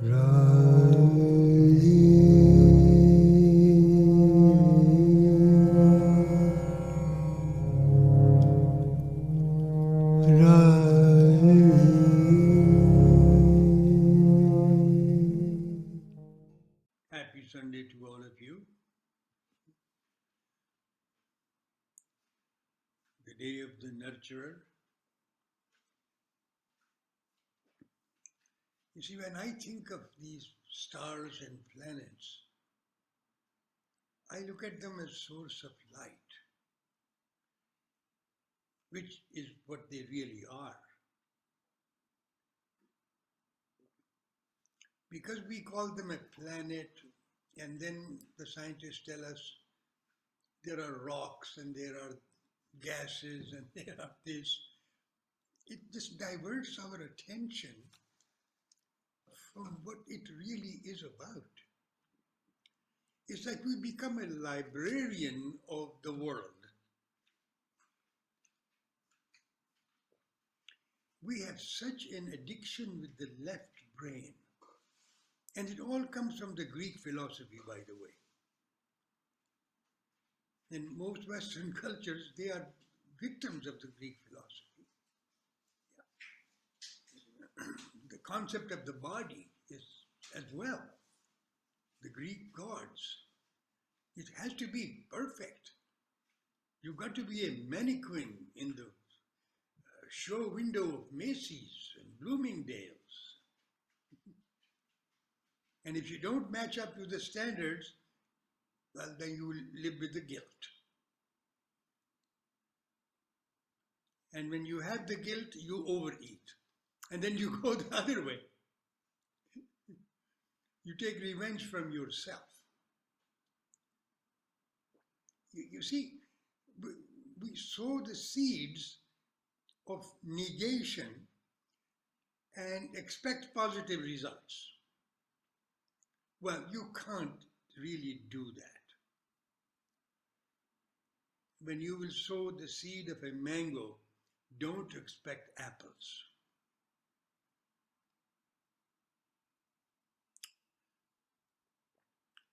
Happy Sunday to all of you. The day of the nurturer. You see, when I think of these stars and planets, I look at them as source of light, which is what they really are. Because we call them a planet, and then the scientists tell us there are rocks and there are gases and there are this, it just diverts our attention from what it really is about. It's like we become a librarian of the world. We have such an addiction with the left brain. And it all comes from the Greek philosophy, by the way. In most Western cultures, they are victims of the Greek philosophy. Yeah. The concept of the body is as well. The Greek gods. It has to be perfect. You've got to be a mannequin in the show window of Macy's and Bloomingdale's. And if you don't match up to the standards, well, then you will live with the guilt. And when you have the guilt, you overeat. And then you go the other way. You take revenge from yourself. You see, we sow the seeds of negation and expect positive results. Well, you can't really do that. When you will sow the seed of a mango, don't expect apples.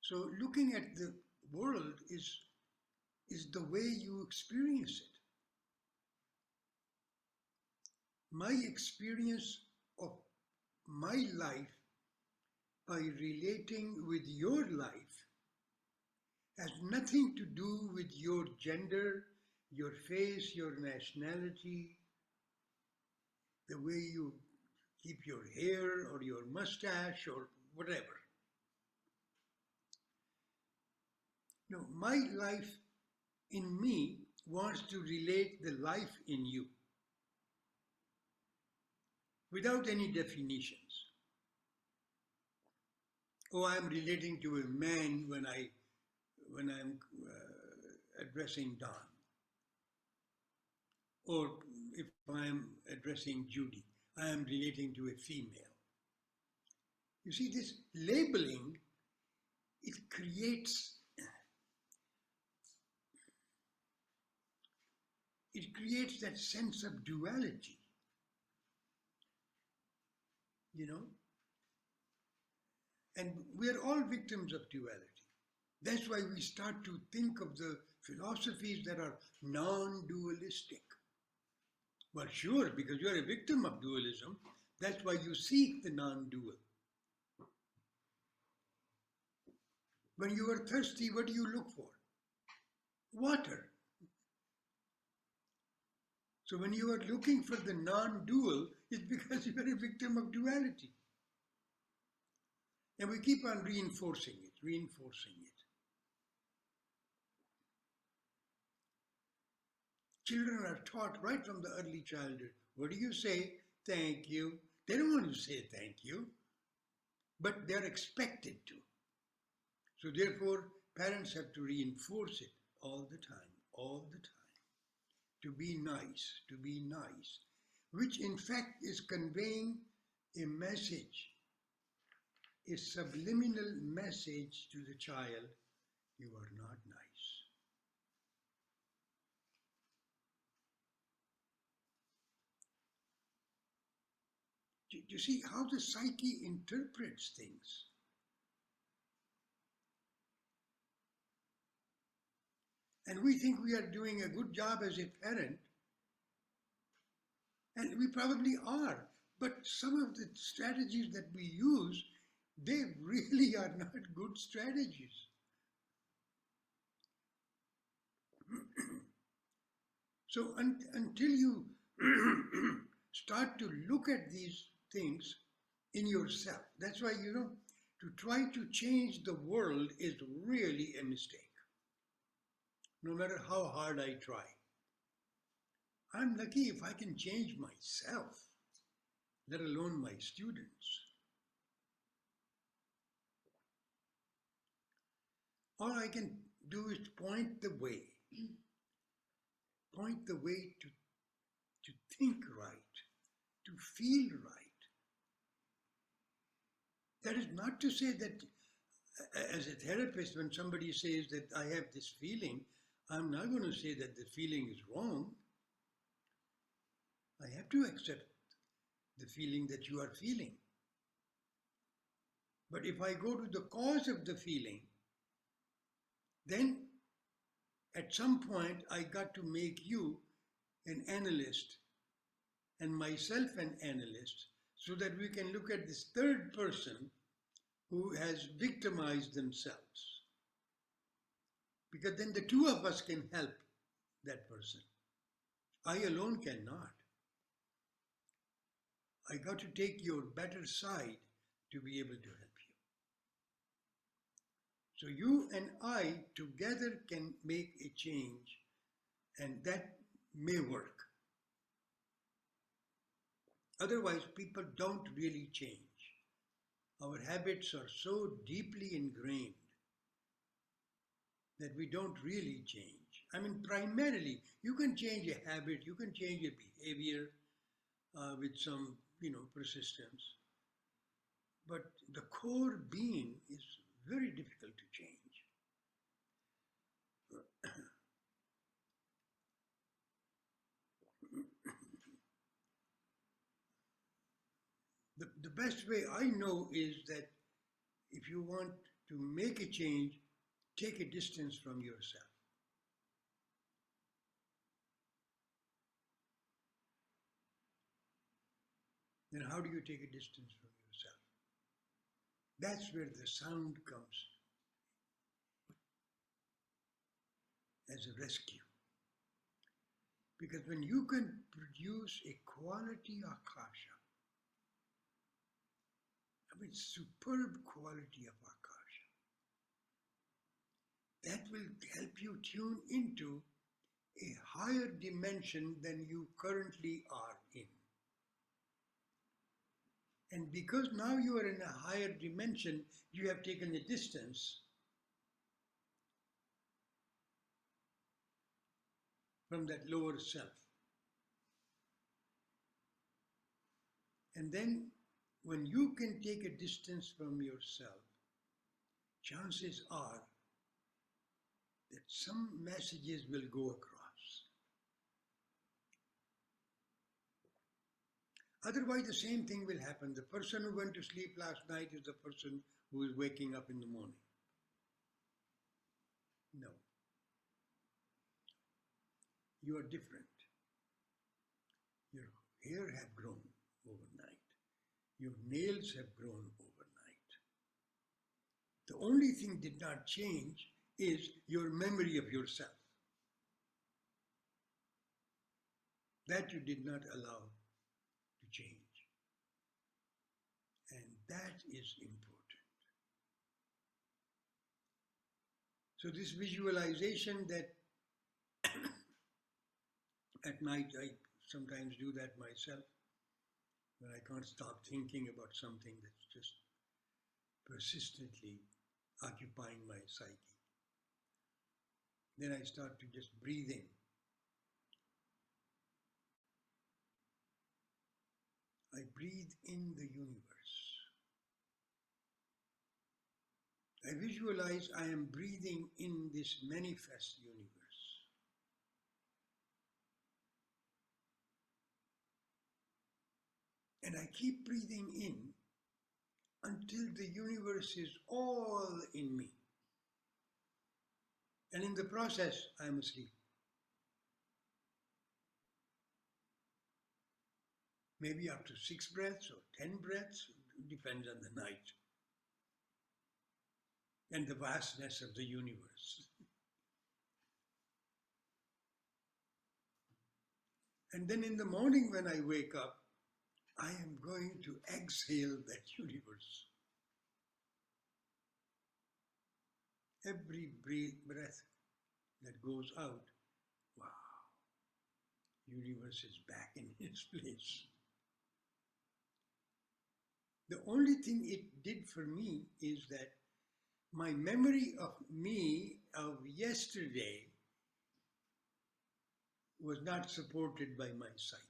So looking at the world is the way you experience it. My experience of my life by relating with your life has nothing to do with your gender, your face, your nationality, the way you keep your hair or your mustache or whatever. No, my life in me wants to relate the life in you without any definitions. Oh, I'm relating to a man when I'm addressing Don, or if I'm addressing Judy, I am relating to a female. You see, this labeling, it creates that sense of duality, you know? And we're all victims of duality. That's why we start to think of the philosophies that are non-dualistic. Well, sure, because you're a victim of dualism, that's why you seek the non-dual. When you are thirsty, what do you look for? Water. So when you are looking for the non-dual, it's because you are a victim of duality. And we keep on reinforcing it. Children are taught right from the early childhood. What do you say? Thank you. They don't want to say thank you, but they're expected to. So therefore, parents have to reinforce it all the time. To be nice, which in fact is conveying a message, a subliminal message to the child: you are not nice. You see how the psyche interprets things. And we think we are doing a good job as a parent, and we probably are. But some of the strategies that we use, they really are not good strategies. So until you start to look at these things in yourself, that's why, to try to change the world is really a mistake. No matter how hard I try. I'm lucky if I can change myself, let alone my students. All I can do is point the way to think right, to feel right. That is not to say that as a therapist, when somebody says that I have this feeling, I'm not going to say that the feeling is wrong. I have to accept the feeling that you are feeling. But if I go to the cause of the feeling, then at some point I got to make you an analyst and myself an analyst so that we can look at this third person who has victimized themselves. Because then the two of us can help that person. I alone cannot. I got to take your better side to be able to help you. So you and I together can make a change, and that may work. Otherwise, people don't really change. Our habits are so deeply ingrained that we don't really change. I mean, primarily, you can change a habit, you can change a behavior with some, persistence. But the core being is very difficult to change. The best way I know is that if you want to make a change, take a distance from yourself. Then how do you take a distance from yourself? That's where the sound comes as a rescue. Because when you can produce a quality akasha, I mean superb quality of akasha, that will help you tune into a higher dimension than you currently are in. And because now you are in a higher dimension, you have taken a distance from that lower self. And then when you can take a distance from yourself, chances are that some messages will go across. Otherwise, the same thing will happen. The person who went to sleep last night is the person who is waking up in the morning. No. You are different. Your hair have grown overnight. Your nails have grown overnight. The only thing did not change is your memory of yourself. That you did not allow to change. And that is important. So this visualization that at night I sometimes do that myself, when I can't stop thinking about something that's just persistently occupying my psyche. Then I start to just breathe in. I breathe in the universe. I visualize I am breathing in this manifest universe. And I keep breathing in until the universe is all in me. And in the process, I'm asleep. Maybe after 6 breaths or 10 breaths, depends on the night and the vastness of the universe. And then in the morning when I wake up, I am going to exhale that universe. Every breath that goes out, wow, universe is back in its place. The only thing it did for me is that my memory of me of yesterday was not supported by my psyche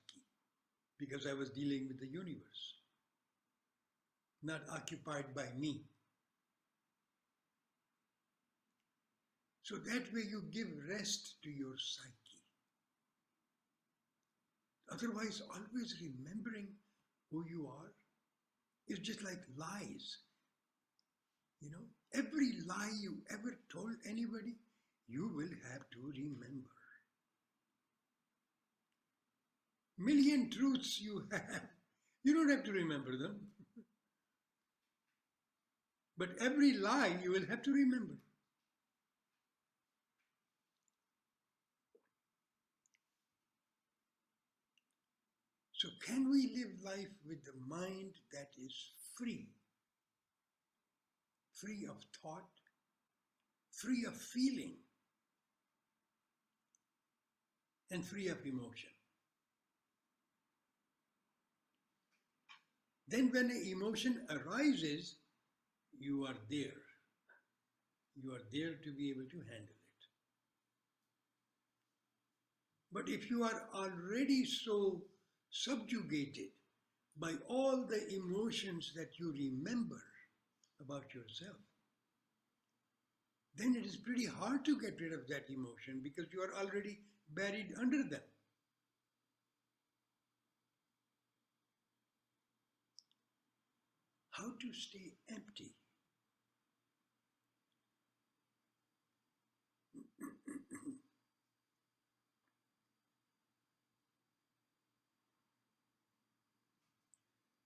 because I was dealing with the universe, not occupied by me. So that way you give rest to your psyche. Otherwise, always remembering who you are is just like lies. You know, every lie you ever told anybody, you will have to remember. Million truths you have, you don't have to remember them. But every lie you will have to remember. So can we live life with the mind that is free? Free of thought, free of feeling, and free of emotion. Then when an emotion arises, you are there. You are there to be able to handle it. But if you are already so subjugated by all the emotions that you remember about yourself, then it is pretty hard to get rid of that emotion because you are already buried under them. How to stay empty?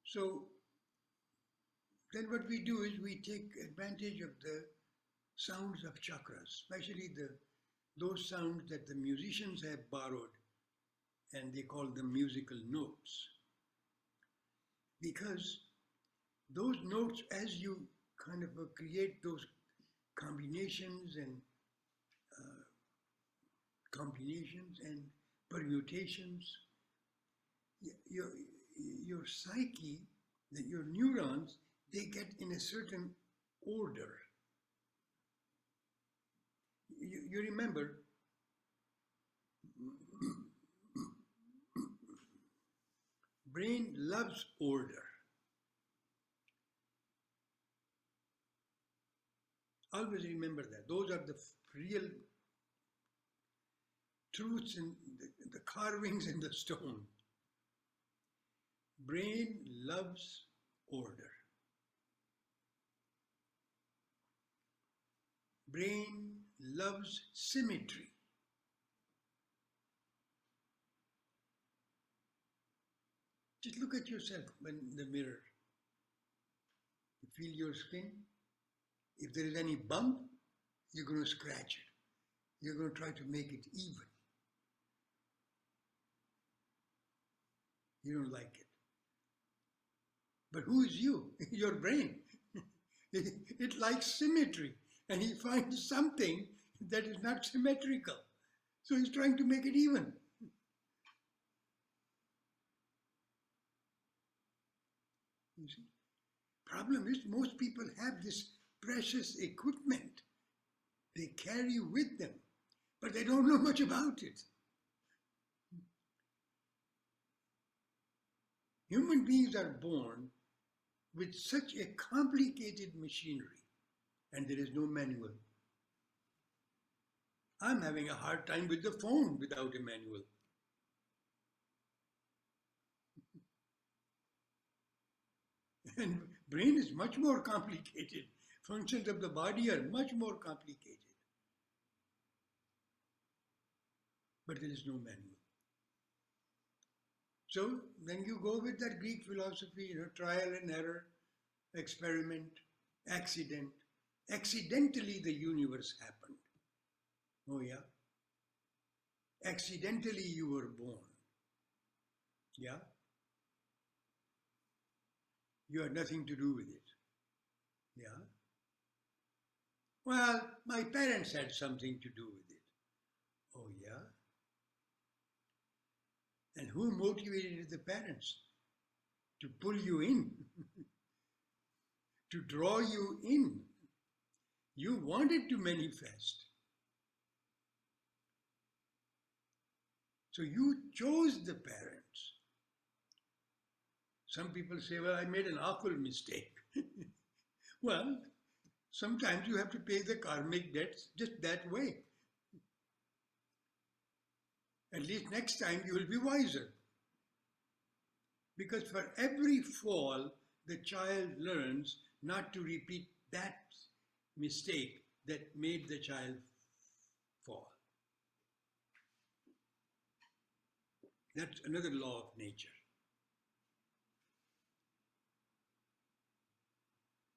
So then what we do is we take advantage of the sounds of chakras, especially those sounds that the musicians have borrowed, and they call them musical notes. Because those notes, as you kind of create those combinations and permutations, your psyche, your neurons, they get in a certain order. You remember, brain loves order. Always remember that. Those are the real truths in the carvings in the stone. Brain loves order. Brain loves symmetry. Just look at yourself in the mirror. You feel your skin. If there is any bump, you're going to scratch it. You're going to try to make it even. You don't like it. But who is you? Your brain. It likes symmetry. And he finds something that is not symmetrical. So he's trying to make it even. You see? Problem is, most people have this precious equipment they carry with them, but they don't know much about it. Human beings are born with such a complicated machinery, and there is no manual. I'm having a hard time with the phone without a manual. And brain is much more complicated. Functions of the body are much more complicated. But there is no manual. So then you go with that Greek philosophy, trial and error, experiment, accident. Accidentally the universe happened. Oh yeah? Accidentally you were born. Yeah? You had nothing to do with it. Yeah? Well, my parents had something to do with it. Oh yeah? And who motivated the parents? To pull you in, to draw you in. You wanted to manifest. So you chose the parents. Some people say, well, I made an awful mistake. Well, sometimes you have to pay the karmic debts just that way. At least next time you will be wiser. Because for every fall, the child learns not to repeat that mistake that made the child fall. That's another law of nature.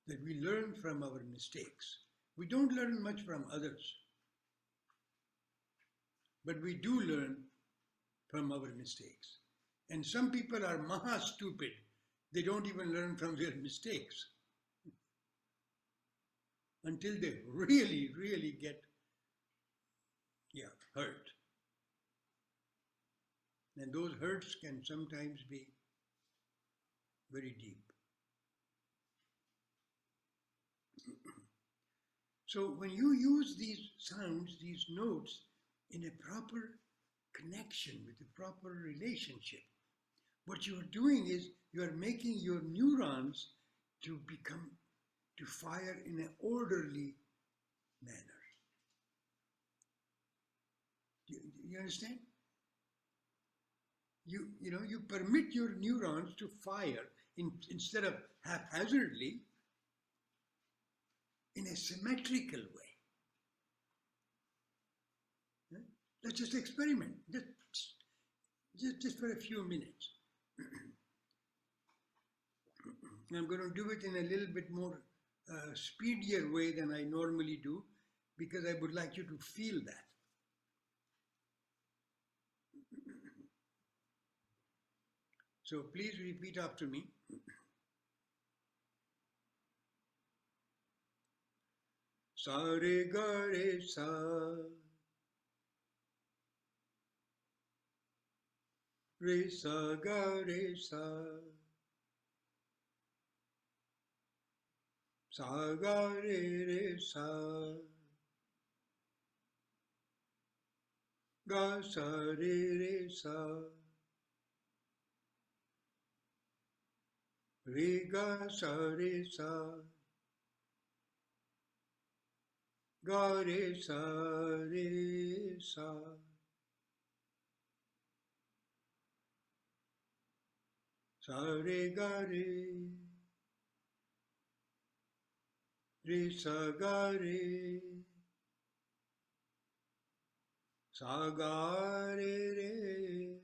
That we learn from our mistakes. We don't learn much from others, but we do learn from our mistakes. And some people are maha stupid. They don't even learn from their mistakes until they really, really get hurt. And those hurts can sometimes be very deep. So when you use these sounds, these notes, in a proper connection with a proper relationship, what you are doing is you are making your neurons to fire in an orderly manner. Do you understand? You permit your neurons to fire instead of haphazardly, in a symmetrical way. Let's just experiment, just for a few minutes. I'm going to do it in a little bit more speedier way than I normally do, because I would like you to feel that. So please repeat after me. Sa re ga re sa. Re sa ga re sa. Sa ga re re sa. Ga sa re re sa. Re ga sa re sa. Ga re sa re sa. Sa re ga re. Re sa ga re. Sa ga re re.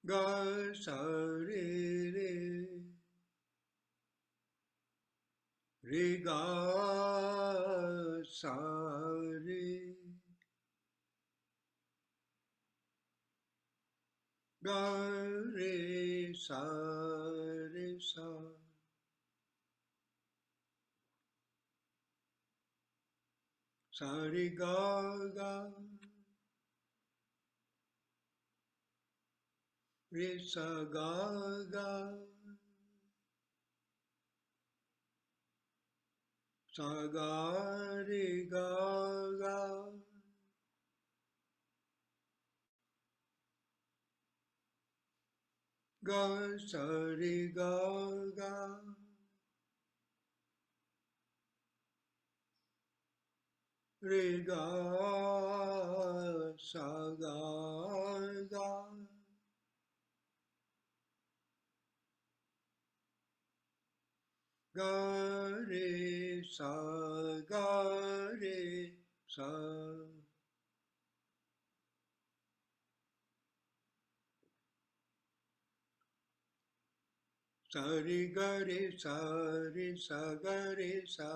Ga sa re re. Re ga sa re. Ga re sa re sa. Sa re ga ga. Re sa ga ga. Sa ga re ga ga. Ga sa re ga ga. Re ga sa ga ga. ga re sa ga re sa. Sa re ga re sa ga re sa.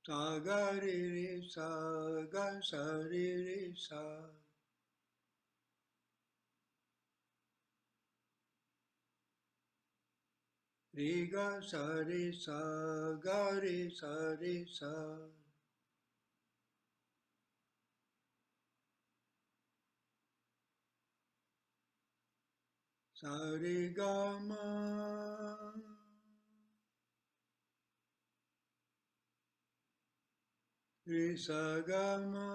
Sa ga re sa ga sa re sa. Re ga sa re sa ga re sa re sa. Sa re ga ma. Re sa ga ma.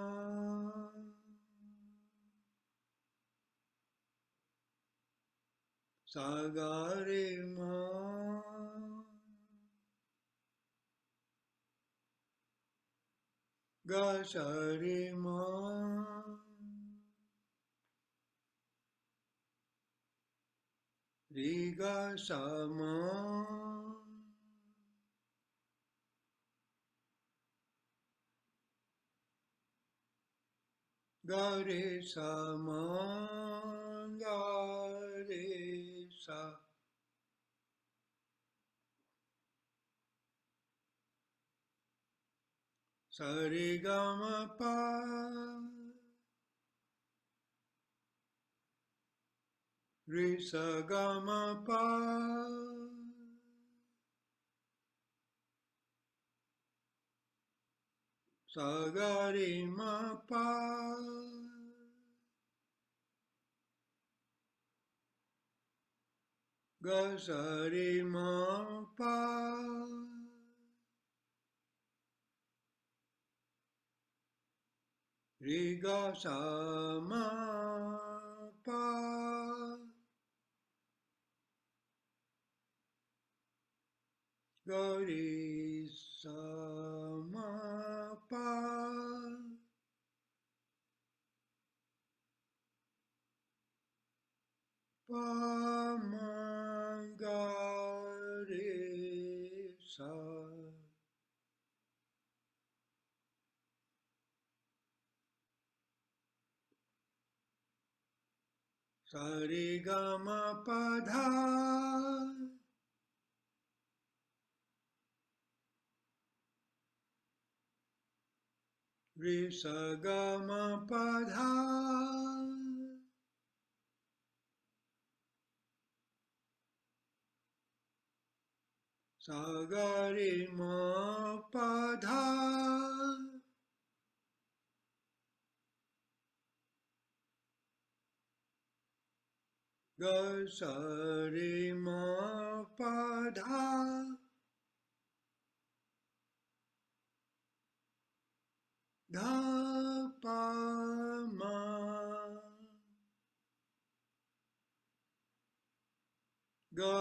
Sa ga re ma. Ga sa re ma. Re ga sa ma. Ga re sa ma. Ga re sa. Sa re ga ma pa. Re sa ga ma pa. Sa ga re ma pa. Ga sa re ma pa. Re ga sa ma pa. Ga re sa ma pa. Pa ma ga re sa. Sa re ga ma pa dha. Re sa ga ma pa dha. Sa ga re ma pa dha. Ga sa re ma pa dha. Dha pa ma. Ga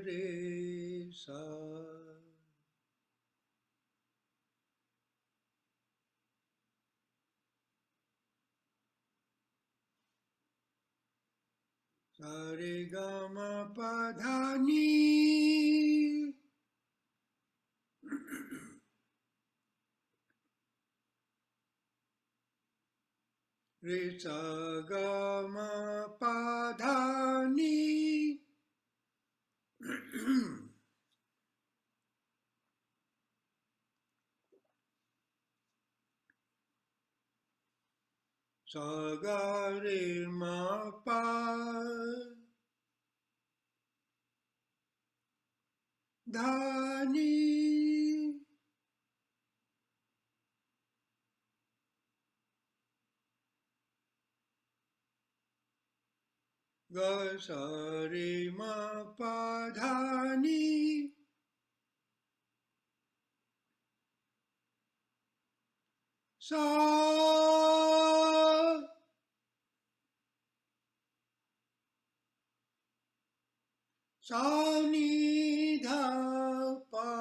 re sa. Sa re ga ma pa dha ni. Re sa ga ma pa dha ni. Sa ga re ma pa dha ni. Ga sa re ma pa dha ni. Sa. Sa ni dha pa.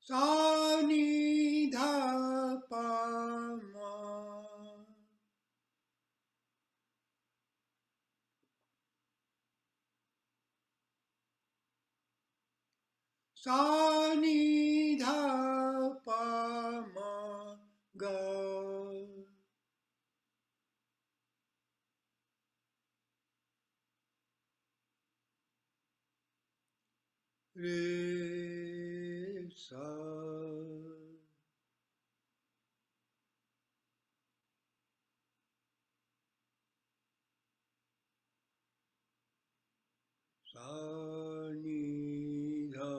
Sa ni dha pa. sa ni dha pa ma ga. Re sa. Sa ni dha.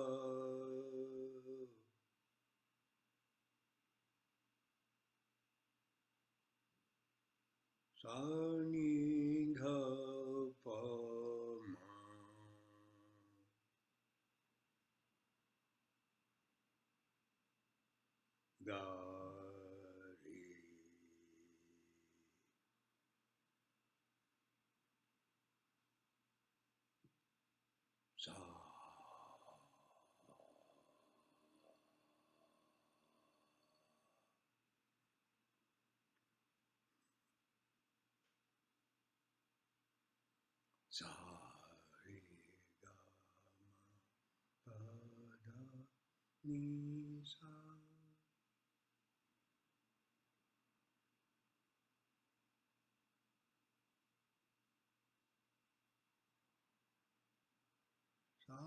Sa ni dha pa ma ga re. Sa. Sa re ga ma pa da ni sa. Sa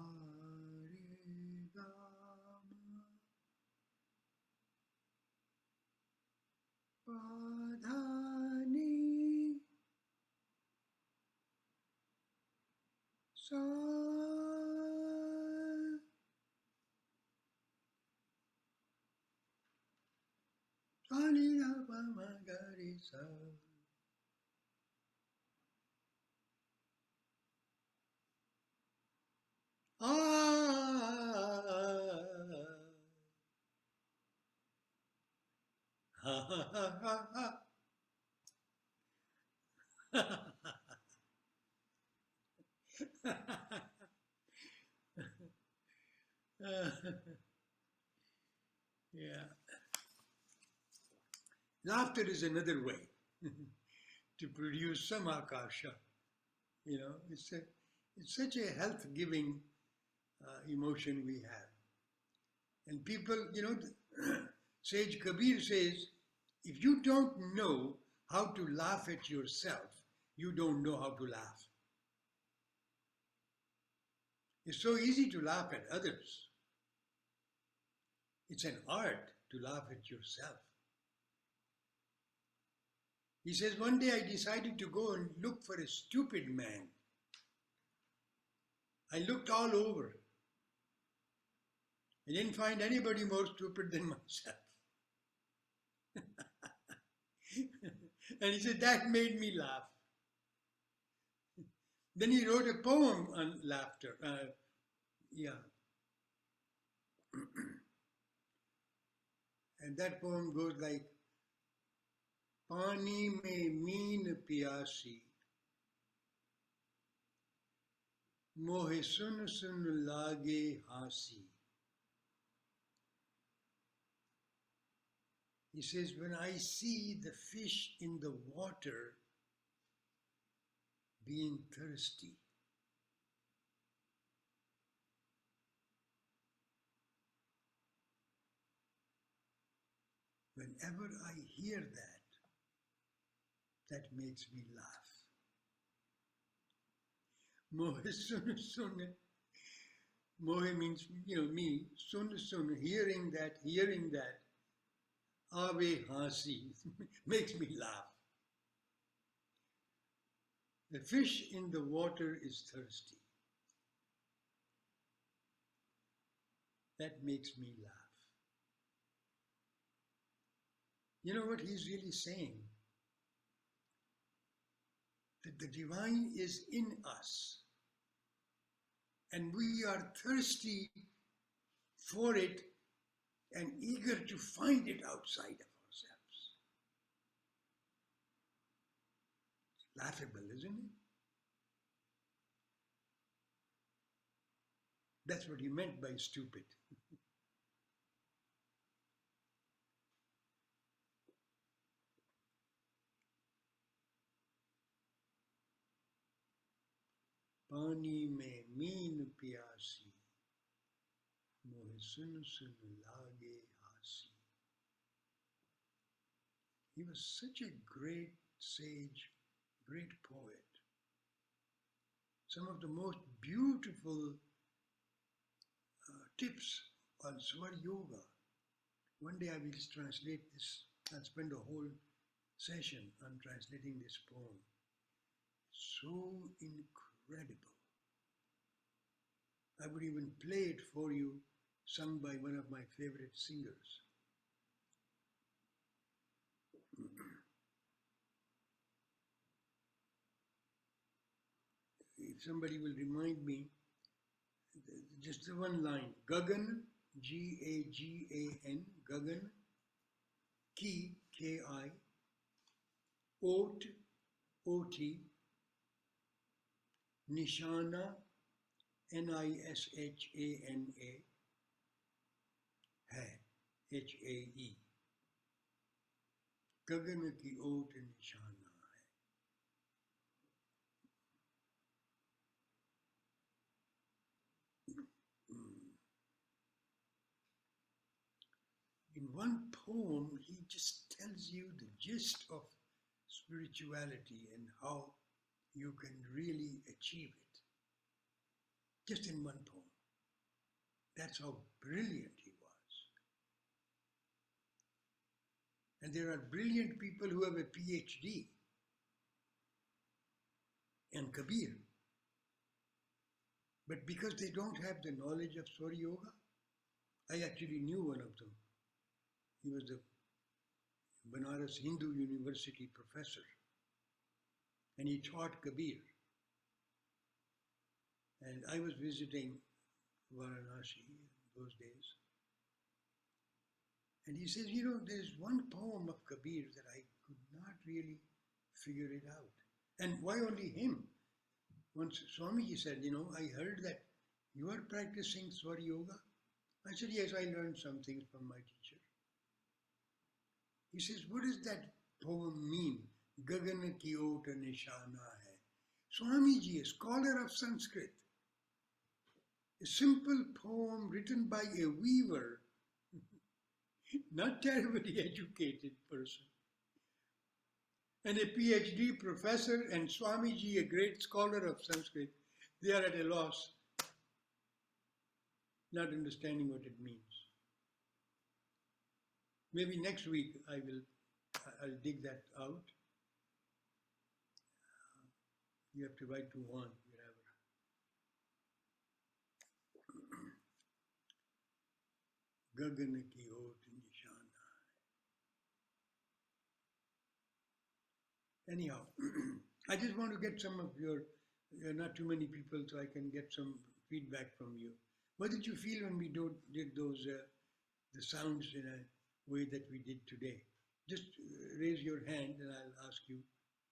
re ga ma pa da ni sa. Sa ni dha pa ma ga re sa. Ha ha ha ha ha. Yeah. Laughter is another way to produce some akasha. You know, it's such a health-giving emotion we have. And people, you know, Sage Kabir says, if you don't know how to laugh at yourself, you don't know how to laugh. It's so easy to laugh at others. It's an art to laugh at yourself. He says, one day I decided to go and look for a stupid man. I looked all over. I didn't find anybody more stupid than myself. And he said, that made me laugh. Then he wrote a poem on laughter. Yeah. And that poem goes like, Pani mein meen piyasi, mohe sun sun lage hasi. He says, when I see the fish in the water being thirsty, whenever I hear that, that makes me laugh. Mohe sun sun. Mohe means, me. Sun sun, hearing that. Ave hasi, makes me laugh. The fish in the water is thirsty. That makes me laugh. You know what he's really saying? That the divine is in us. And we are thirsty for it and eager to find it outside of ourselves. It's laughable, isn't it? That's what he meant by stupid. Pani mein meen piyasi, mohe sun sun lage hasi. He was such a great sage, great poet. Some of the most beautiful tips on Swar Yoga. One day I will translate this. I'll spend a whole session on translating this poem. So incredible. I would even play it for you, sung by one of my favorite singers. If somebody will remind me, just the one line, Gagan, Gagan, Gagan, Ki, Ki, Ot, Oti, Nishana, Nishana, Hai, Hae. Gagan ki Ot Nishana hai. In one poem, he just tells you the gist of spirituality and how you can really achieve it. Just in one poem. That's how brilliant he was. And there are brilliant people who have a PhD in Kabir. But because they don't have the knowledge of Swar Yoga, I actually knew one of them. He was the Banaras Hindu University professor. And he taught Kabir. And I was visiting Varanasi in those days. And he says, you know, there's one poem of Kabir that I could not really figure it out. And why only him? Once Swamiji said, you know, I heard that you are practicing Swar Yoga. I said, yes, I learned some things from my teacher. He says, what does that poem mean? Gagan ki ot nishana hai. Swamiji, a scholar of Sanskrit. A simple poem written by a weaver, not terribly educated person. And a PhD professor and Swamiji, a great scholar of Sanskrit, they are at a loss, not understanding what it means. Maybe next week I'll dig that out. You have to write to one, wherever. Gagan ki ot nishana. Anyhow, I just want to get some of your, not too many people, so I can get some feedback from you. What did you feel when we did those, the sounds in a way that we did today? Just raise your hand and I'll ask you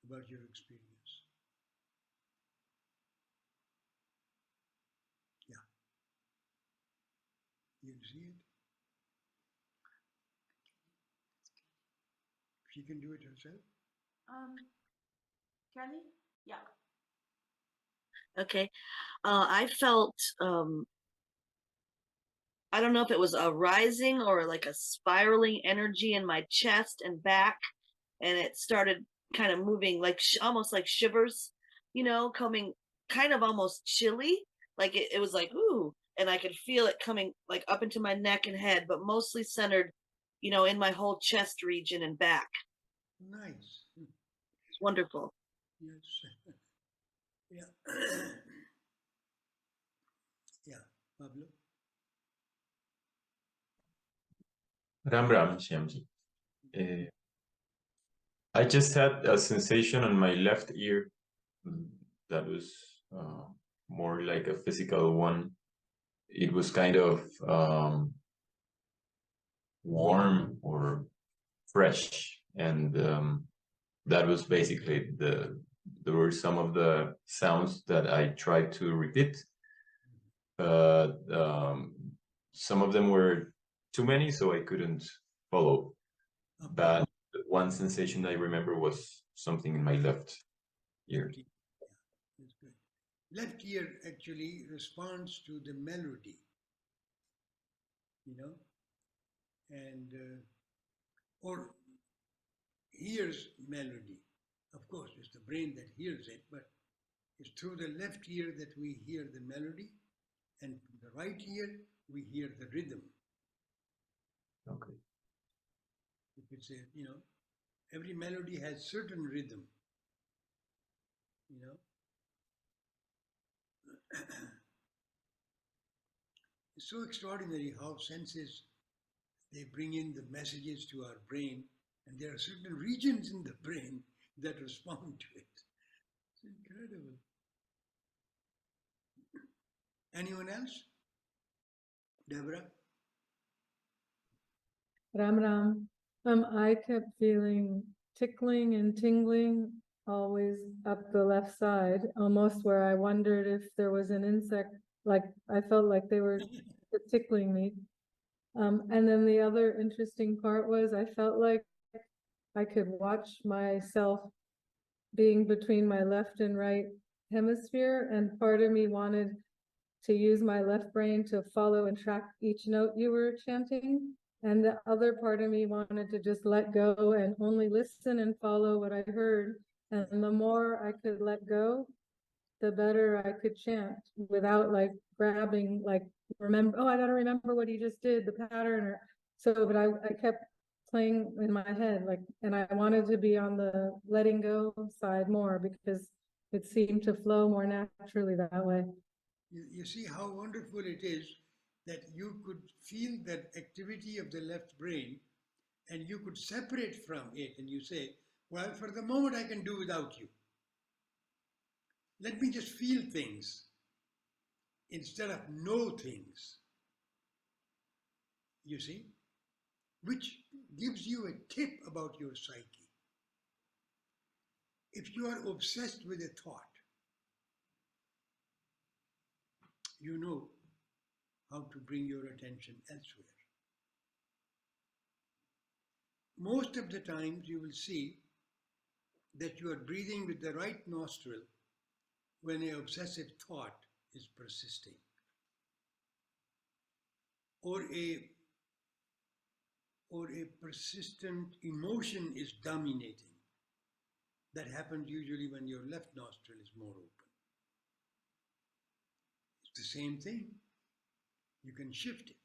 about your experience. Yeah. You see it? She can do it herself? Kelly? Yeah. Okay. I felt, I don't know if it was a rising or like a spiraling energy in my chest and back. And it started kind of moving like almost like shivers, you know, coming kind of almost chilly. Like it was like, ooh, and I could feel it coming like up into my neck and head, but mostly centered, you know, in my whole chest region and back. Nice. It's wonderful. Yes. Yeah. Yeah. Pablo? Ram Ram, Shyamji. I just had a sensation on my left ear that was more like a physical one. It was kind of warm or fresh, and that was basically there were some of the sounds that I tried to repeat. Some of them were too many, so I couldn't follow. But one sensation I remember was something in my left ear. Yeah, that's good. Left ear actually responds to the melody. you know, and or hears melody. Of course, it's the brain that hears it, but it's through the left ear that we hear the melody, and the right ear we hear the rhythm. Okay. If it's a, every melody has certain rhythm, It's so extraordinary how senses, they bring in the messages to our brain, and there are certain regions in the brain that respond to it. It's incredible. Anyone else? Deborah? Ram Ram. I kept feeling tickling and tingling always up the left side, almost where I wondered if there was an insect, like I felt like they were tickling me. And then the other interesting part was I felt like I could watch myself being between my left and right hemisphere, and part of me wanted to use my left brain to follow and track each note you were chanting. And the other part of me wanted to just let go and only listen and follow what I heard. And the more I could let go, the better I could chant without like grabbing, like remember, oh, I got to remember what he just did, the pattern. Or so, but I kept playing in my head, like, and I wanted to be on the letting go side more because it seemed to flow more naturally that way. You see how wonderful it is that you could feel that activity of the left brain and you could separate from it, and you say, well, for the moment I can do without you. Let me just feel things instead of know things. You see? Which gives you a tip about your psyche. If you are obsessed with a thought, you know how to bring your attention elsewhere. Most of the times you will see that you are breathing with the right nostril when an obsessive thought is persisting, or a persistent emotion is dominating. That happens usually when your left nostril is more open. It's the same thing. You can shift it.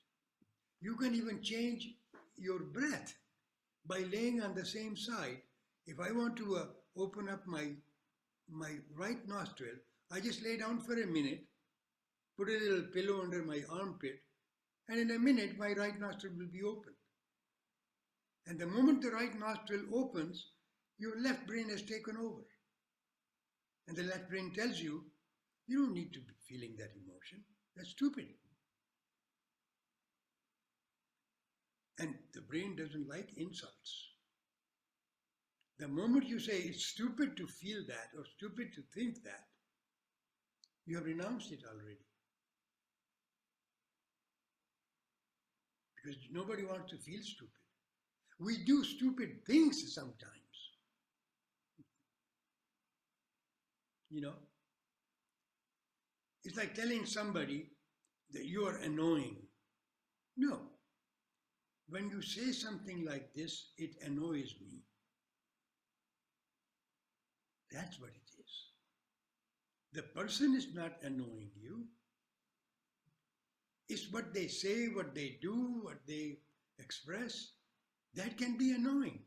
You can even change your breath by laying on the same side. If I want to open up my right nostril, I just lay down for a minute, put a little pillow under my armpit, and in a minute my right nostril will be open. And the moment the right nostril opens, your left brain has taken over. And the left brain tells you, you don't need to be feeling that emotion. That's stupid. And the brain doesn't like insults. The moment you say it's stupid to feel that or stupid to think that, you have renounced it already. Because nobody wants to feel stupid. We do stupid things sometimes. It's like telling somebody that you are annoying. No. When you say something like this, it annoys me. That's what it is. The person is not annoying you. It's what they say, what they do, what they express. That can be annoying.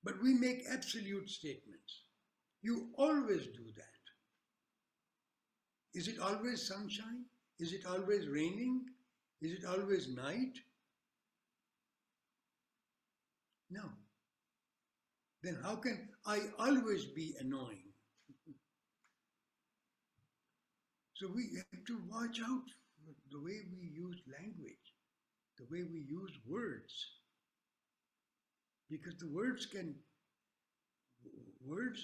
But we make absolute statements. You always do that. Is it always sunshine? Is it always raining? Is it always night? No. Then how can I always be annoying? So we have to watch out for the way we use language, the way we use words. Because the words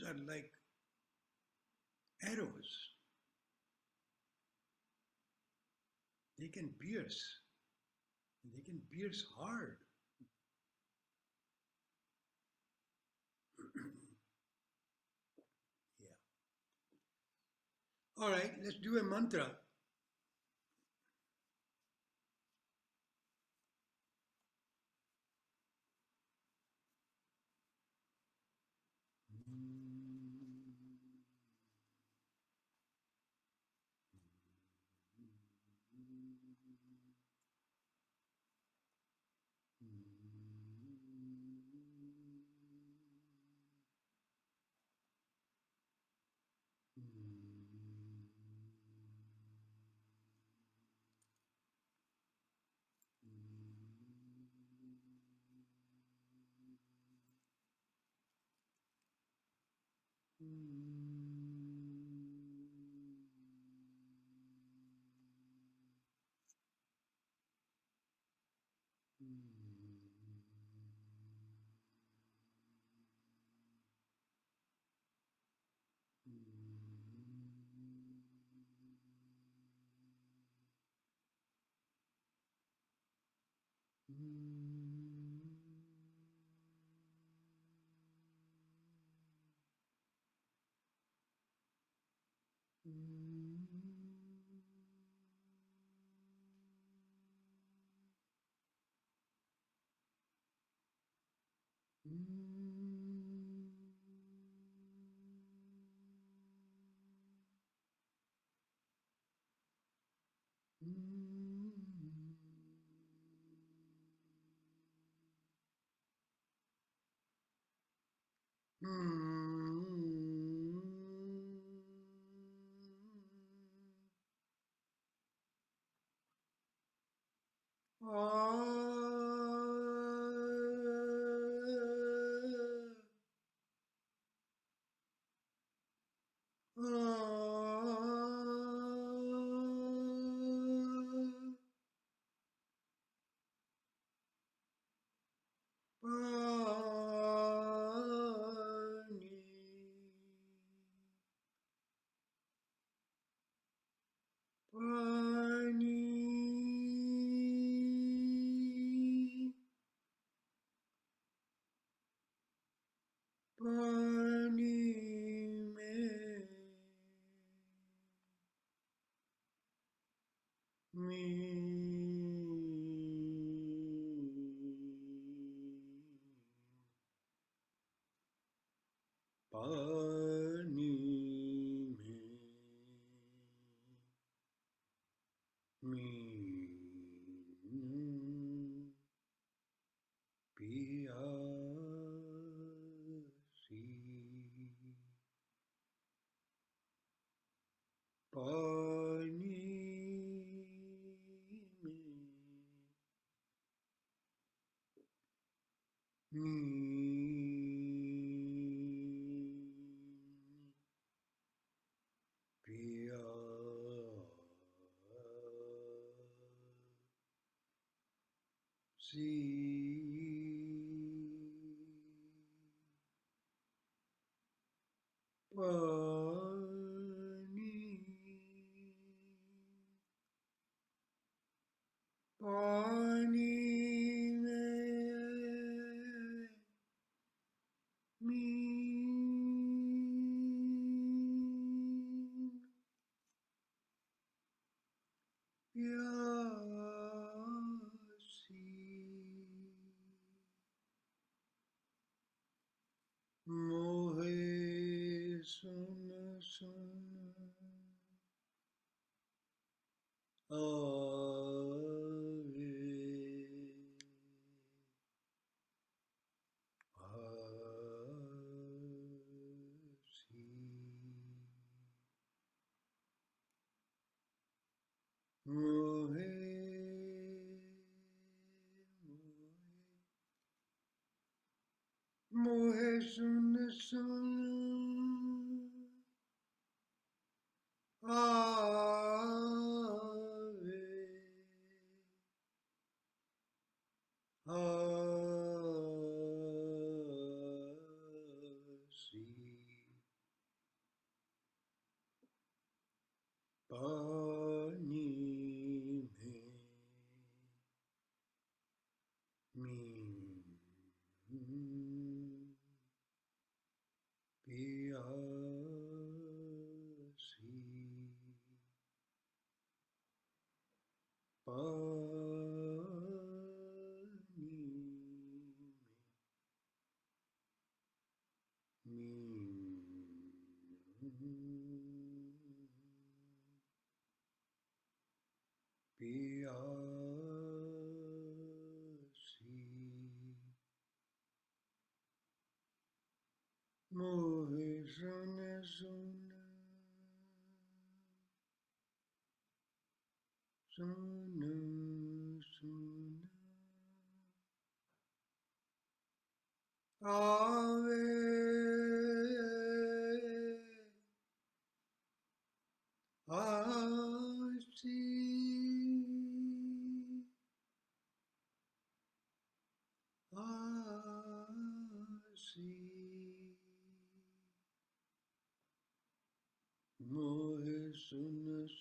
are like arrows. They can pierce, and they can pierce hard. Yeah. All right, let's do a mantra.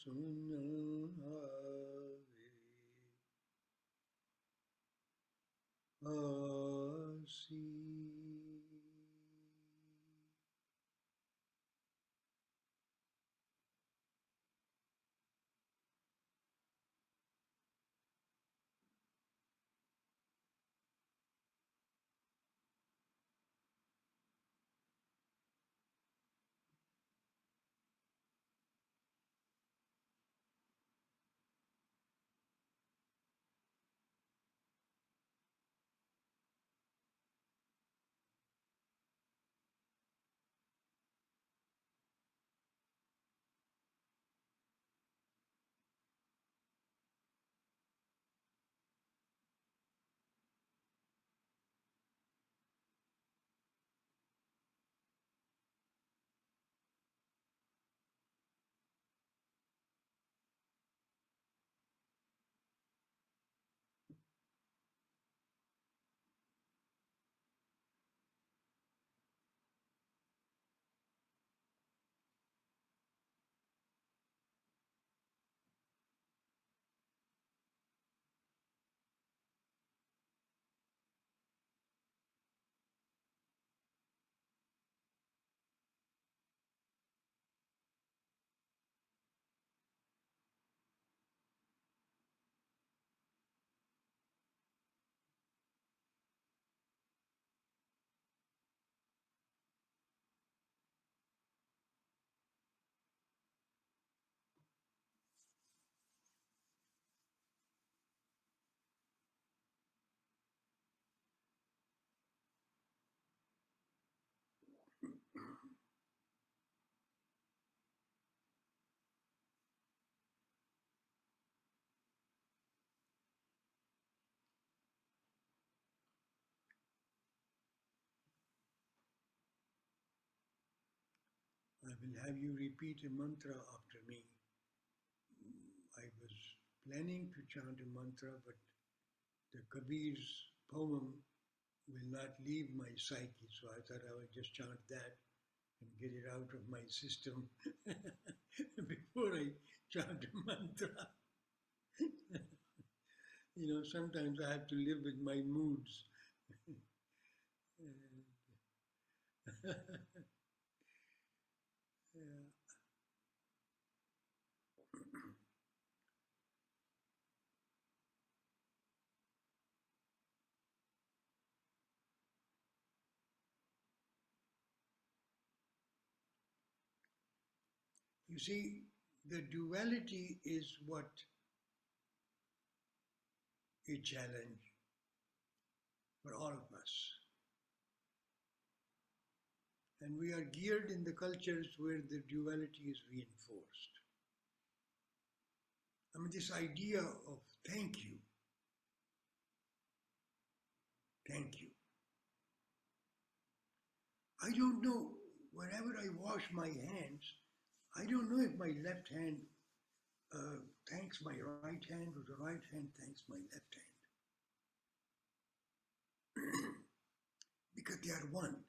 sunna ave asi. I will have you repeat a mantra after me. I was planning to chant a mantra, but the Kabir's poem will not leave my psyche, so I thought I would just chant that and get it out of my system before I chant a mantra. You know, sometimes I have to live with my moods. Yeah. You see, the duality is what a challenge for all of us. And we are geared in the cultures where the duality is reinforced. I mean, this idea of thank you. I don't know, whenever I wash my hands, I don't know if my left hand thanks my right hand or the right hand thanks my left hand. Because they are one.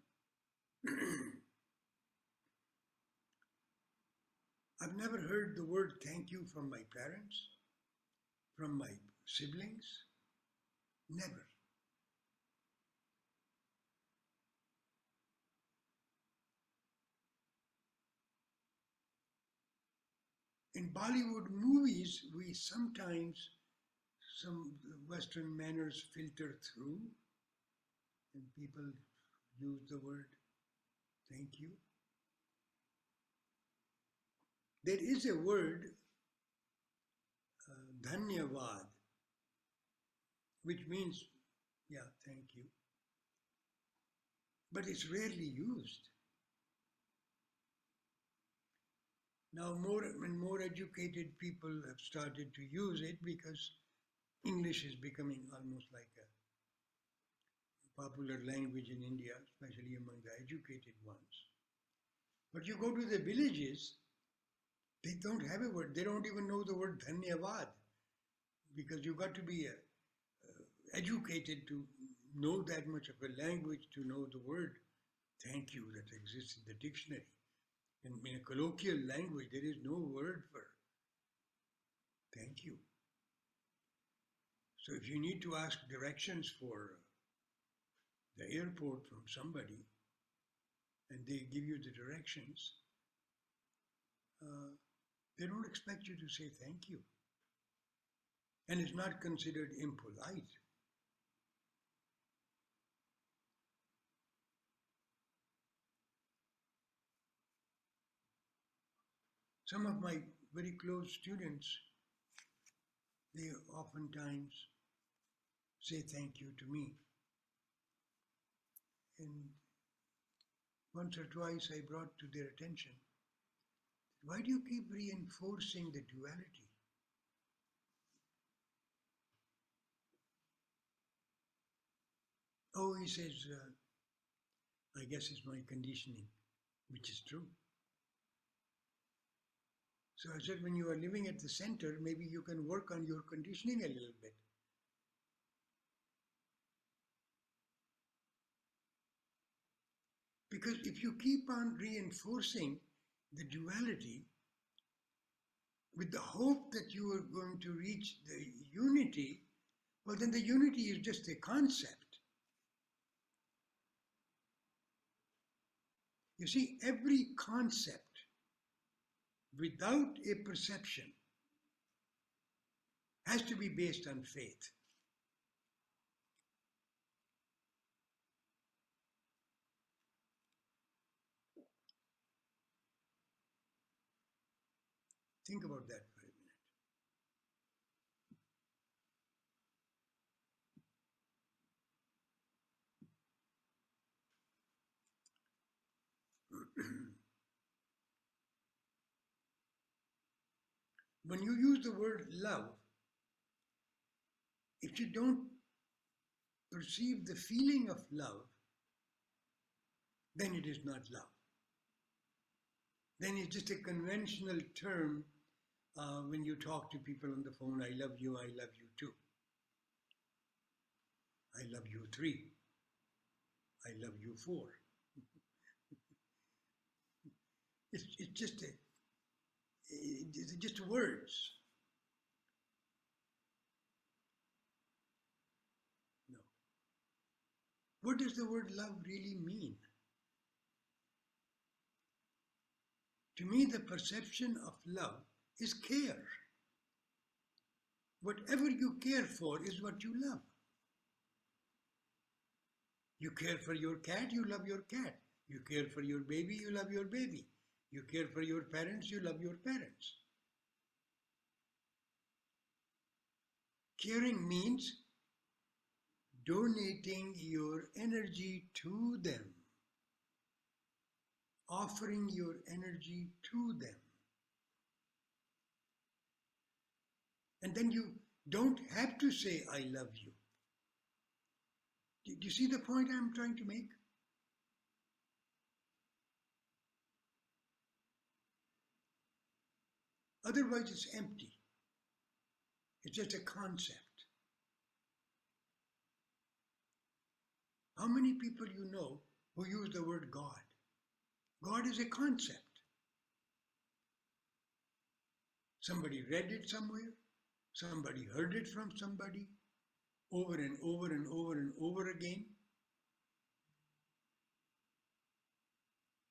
I've never heard the word thank you from my parents, from my siblings. Never. In Bollywood movies, we sometimes, some Western manners filter through and people use the word thank you. There is a word, dhanyavad, which means, yeah, thank you. But it's rarely used. Now more educated people have started to use it because English is becoming almost like a popular language in India, especially among the educated ones. But you go to the villages, they don't have a word. They don't even know the word dhanyavad because you got to be educated to know that much of a language to know the word thank you that exists in the dictionary. In a colloquial language, there is no word for Thank you. So if you need to ask directions for the airport from somebody and they give you the directions, they don't expect you to say thank you. And it's not considered impolite. Some of my very close students, they oftentimes say thank you to me. And once or twice I brought to their attention, why do you keep reinforcing the duality? Oh, he says, I guess it's my conditioning, which is true. So I said, when you are living at the center, maybe you can work on your conditioning a little bit. Because if you keep on reinforcing the duality with the hope that you are going to reach the unity, well, then the unity is just a concept. You see, every concept without a perception has to be based on faith. Think about that for a minute. When you use the word love, if you don't perceive the feeling of love, then it is not love. Then it's just a conventional term when you talk to people on the phone, I love you too. I love you 3. I love you 4. It's just words. No. What does the word love really mean? To me, the perception of love is care. Whatever you care for is what you love. You care for your cat, you love your cat. You care for your baby, you love your baby. You care for your parents, you love your parents. Caring means donating your energy to them, offering your energy to them. And then you don't have to say, I love you. Do you see the point I'm trying to make? Otherwise, it's empty. It's just a concept. How many people you know who use the word God? God is a concept. Somebody read it somewhere. Somebody heard it from somebody over and over and over and over again.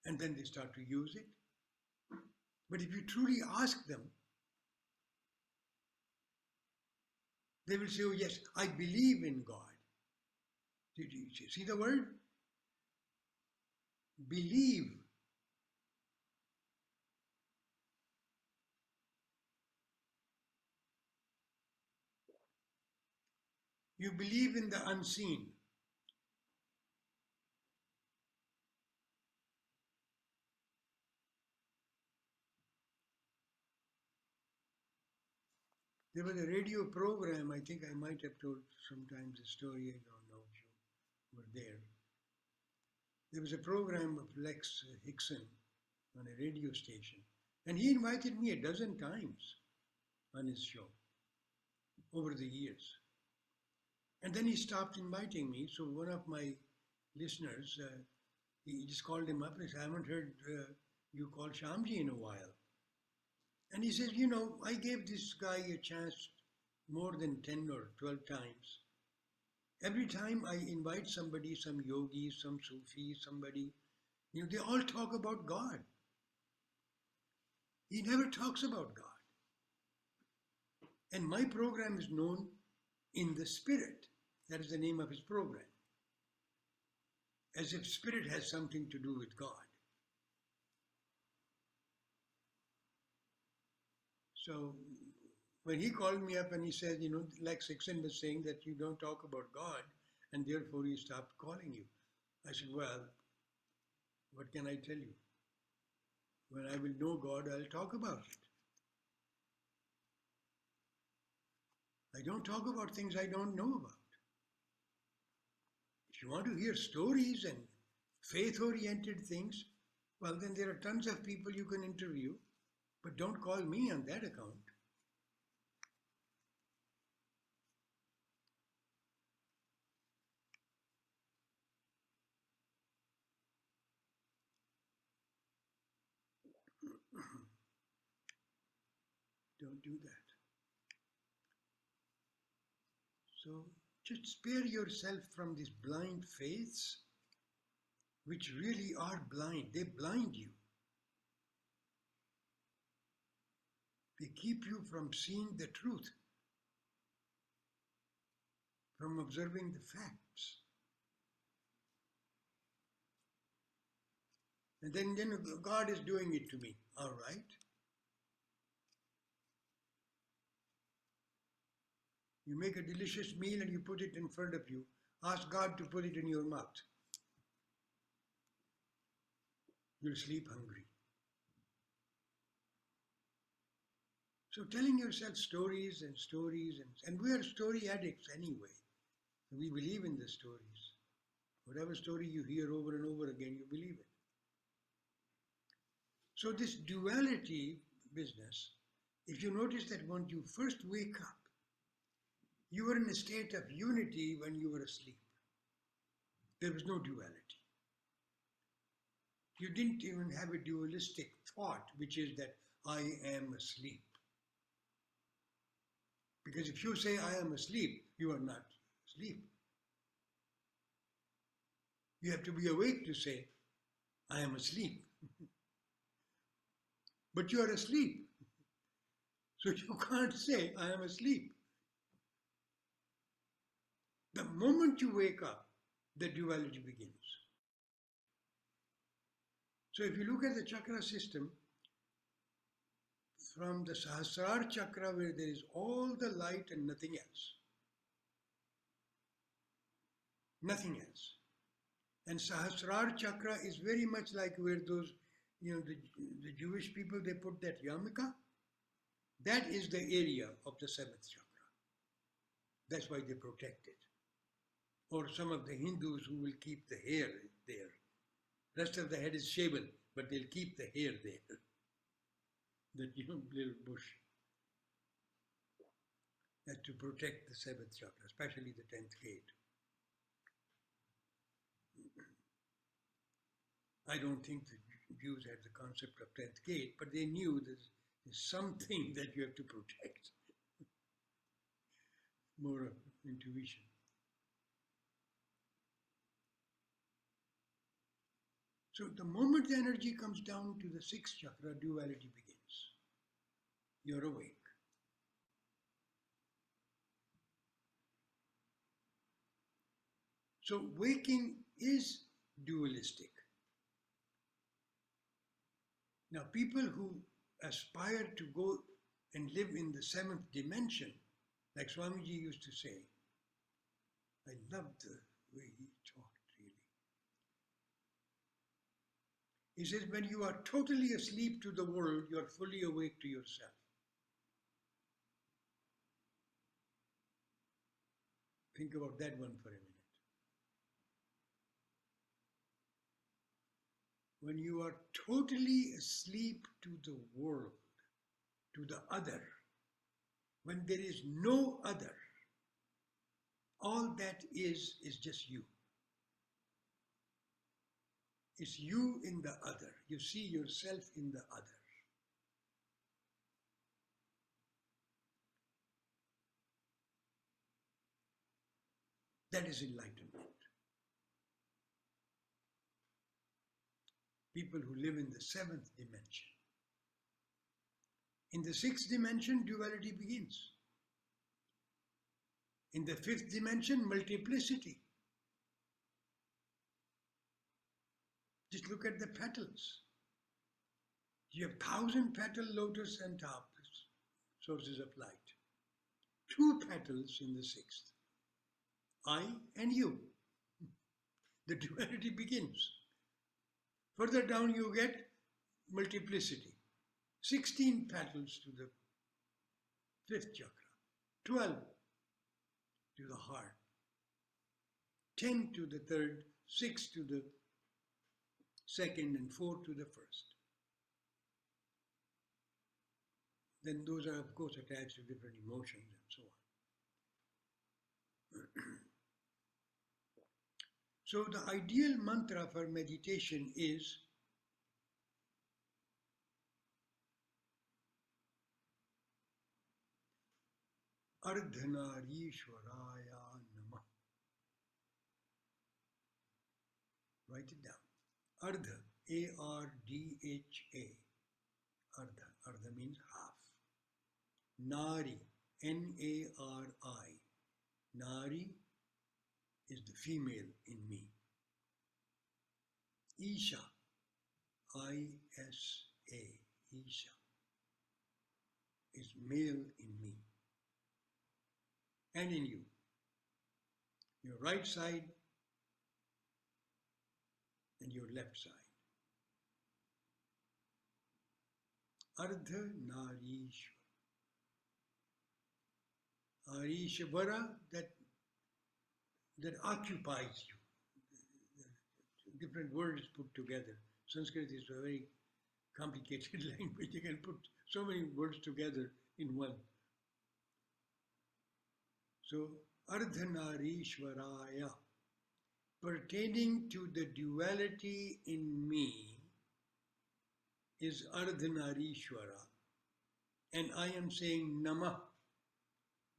And then they start to use it. But if you truly ask them, they will say, oh yes, I believe in God. Did you see the word? Believe. You believe in the unseen. There was a radio program, I think I might have told sometimes the story, I don't know if you were there. There was a program of Lex Hickson on a radio station, and he invited me 12 times on his show over the years. And then he stopped inviting me, so one of my listeners, he just called him up and said, I haven't heard you call Shyamji in a while. And he says, I gave this guy a chance more than 10 or 12 times. Every time I invite somebody, some yogi, some Sufi, somebody, they all talk about God. He never talks about God. And my program is known In the Spirit. That is the name of his program. As if spirit has something to do with God. So when he called me up and he said, like Sixen was saying that you don't talk about God and therefore he stopped calling you. I said, well, what can I tell you? When I will know God, I'll talk about it. I don't talk about things I don't know about. If you want to hear stories and faith-oriented things, well, then there are tons of people you can interview, but don't call me on that account. Don't do that. So just spare yourself from these blind faiths, which really are blind. They blind you. They keep you from seeing the truth, from observing the facts. And then God is doing it to me. All right. You make a delicious meal and you put it in front of you. Ask God to put it in your mouth. You'll sleep hungry. So telling yourself stories and stories, and we are story addicts anyway. We believe in the stories. Whatever story you hear over and over again, you believe it. So this duality business, if you notice that when you first wake up, you were in a state of unity when you were asleep. There was no duality. You didn't even have a dualistic thought, which is that I am asleep. Because if you say I am asleep, you are not asleep. You have to be awake to say, I am asleep. But you are asleep. So you can't say, I am asleep. The moment you wake up, the duality begins. So if you look at the chakra system, from the Sahasrara chakra where there is all the light and nothing else. Nothing else. And Sahasrara chakra is very much like where those, the Jewish people, they put that yarmulke. That is the area of the seventh chakra. That's why they protect it. Or some of the Hindus who will keep the hair there. Rest of the head is shaven, but they'll keep the hair there. That little bush. That's to protect the seventh chakra, especially the 10th gate. I don't think the Jews had the concept of 10th gate, but they knew there's something that you have to protect. More of intuition. So the moment the energy comes down to the 6th chakra, duality begins. You're awake. So waking is dualistic. Now people who aspire to go and live in the 7th dimension, like Swamiji used to say, I loved the way he talked really. He says, when you are totally asleep to the world, you are fully awake to yourself. Think about that one for a minute. When you are totally asleep to the world, to the other, when there is no other, all that is just you. It's you in the other. You see yourself in the other. That is enlightenment. People who live in the 7th dimension. In the 6th dimension, duality begins. In the 5th dimension, multiplicity. Just look at the petals. You have 1,000-petal lotus and tapas, sources of light. 2 petals in the 6th. I and you. The duality begins. Further down you get multiplicity. 16 petals to the 5th chakra, 12 to the heart, 10 to the 3rd, 6 to the 2nd, and 4 to the 1st. Then those are, of course, attached to different emotions and so on. So the ideal mantra for meditation is Ardhanarishwaraya Namah. Write it down. Ardha, A-R-D-H-A. Ardha. Ardha means half. Nari, N-A-R-I. Nari is the female in me. Isha, I-S-A. Isha is male in me and in you. Your right side and your left side. Ardha Narishwara. Arishvara, that occupies you. Different words put together. Sanskrit is a very complicated language. You can put so many words together in one. So, Ardhanarishwaraya, pertaining to the duality in me, is Ardhanarishwara. And I am saying Namah.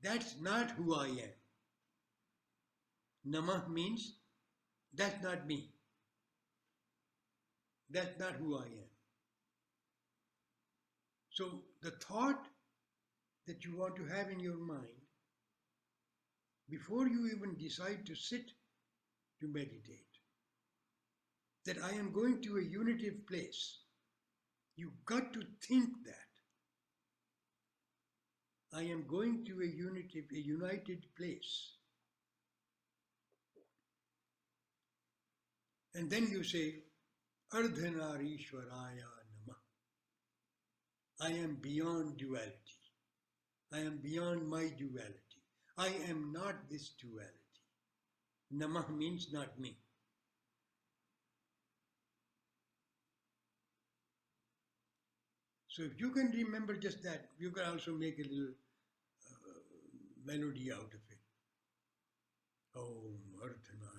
That's not who I am. Namah means that's not me. That's not who I am. So the thought that you want to have in your mind, before you even decide to sit to meditate, that I am going to a unitive place, you've got to think that. I am going to a united place. And then you say, Ardhanarishwaraya Namah. I am beyond duality. I am beyond my duality. I am not this duality. Namah means not me. So if you can remember just that, you can also make a little melody out of it. Om Ardhanarishwaraya